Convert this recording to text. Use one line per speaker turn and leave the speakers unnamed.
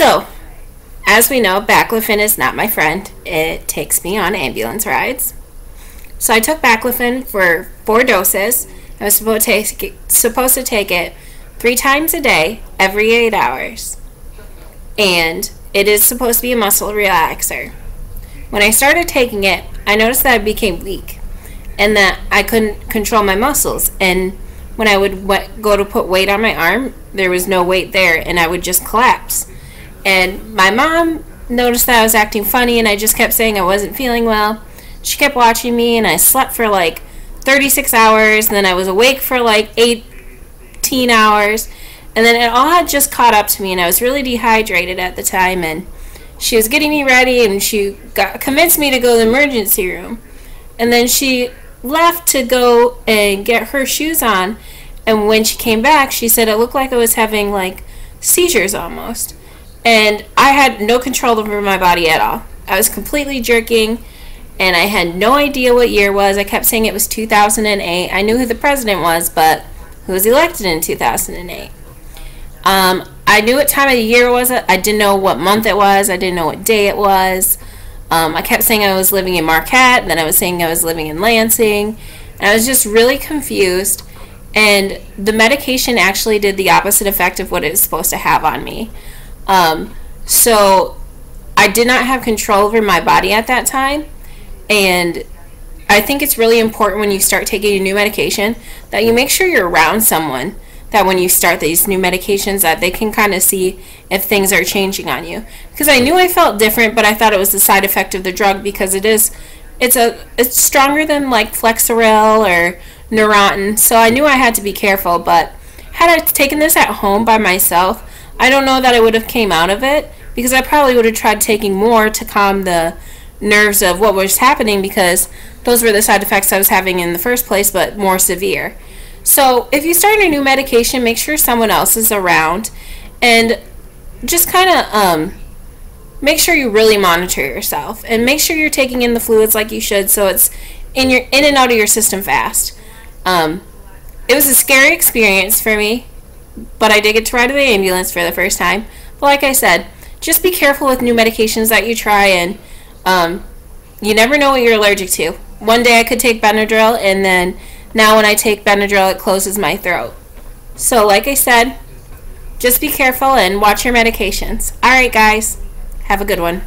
So, as we know, baclofen is not my friend. It takes me on ambulance rides. So I took baclofen for 4 doses. I was supposed to take it 3 times a day, every 8 hours. And it is supposed to be a muscle relaxer. When I started taking it, I noticed that I became weak and that I couldn't control my muscles. And when I would go to put weight on my arm, there was no weight there and I would just collapse. And my mom noticed that I was acting funny and I just kept saying I wasn't feeling well. She kept watching me and I slept for like 36 hours and then I was awake for like 18 hours. And then it all had just caught up to me and I was really dehydrated at the time, and she was getting me ready and she convinced me to go to the emergency room. And then she left to go and get her shoes on, and when she came back she said it looked like I was having like seizures almost. And I had no control over my body at all. I was completely jerking and I had no idea what year it was. I kept saying it was 2008. I knew who the president was, but who was elected in 2008? I knew what time of the year it was. I didn't know what month it was. I didn't know what day it was. I kept saying I was living in Marquette, then I was saying I was living in Lansing, and I was just really confused. And the medication actually did the opposite effect of what it was supposed to have on me. So I did not have control over my body at that time, and I think it's really important when you start taking a new medication that you make sure you're around someone that when you start these new medications that they can kind of see if things are changing on you. Because I knew I felt different, but I thought it was the side effect of the drug because it's stronger than like Flexeril or Neurontin, so I knew I had to be careful. But had I taken this at home by myself, I don't know that I would have came out of it, because I probably would have tried taking more to calm the nerves of what was happening, because those were the side effects I was having in the first place, but more severe. So if you start a new medication, make sure someone else is around, and just kind of make sure you really monitor yourself, and make sure you're taking in the fluids like you should, so it's in and out of your system fast. It was a scary experience for me, but I did get to ride in the ambulance for the first time. But like I said, just be careful with new medications that you try, and you never know what you're allergic to. One day I could take Benadryl, and then now when I take Benadryl it closes my throat. So like I said, just be careful and watch your medications. Alright guys, have a good one.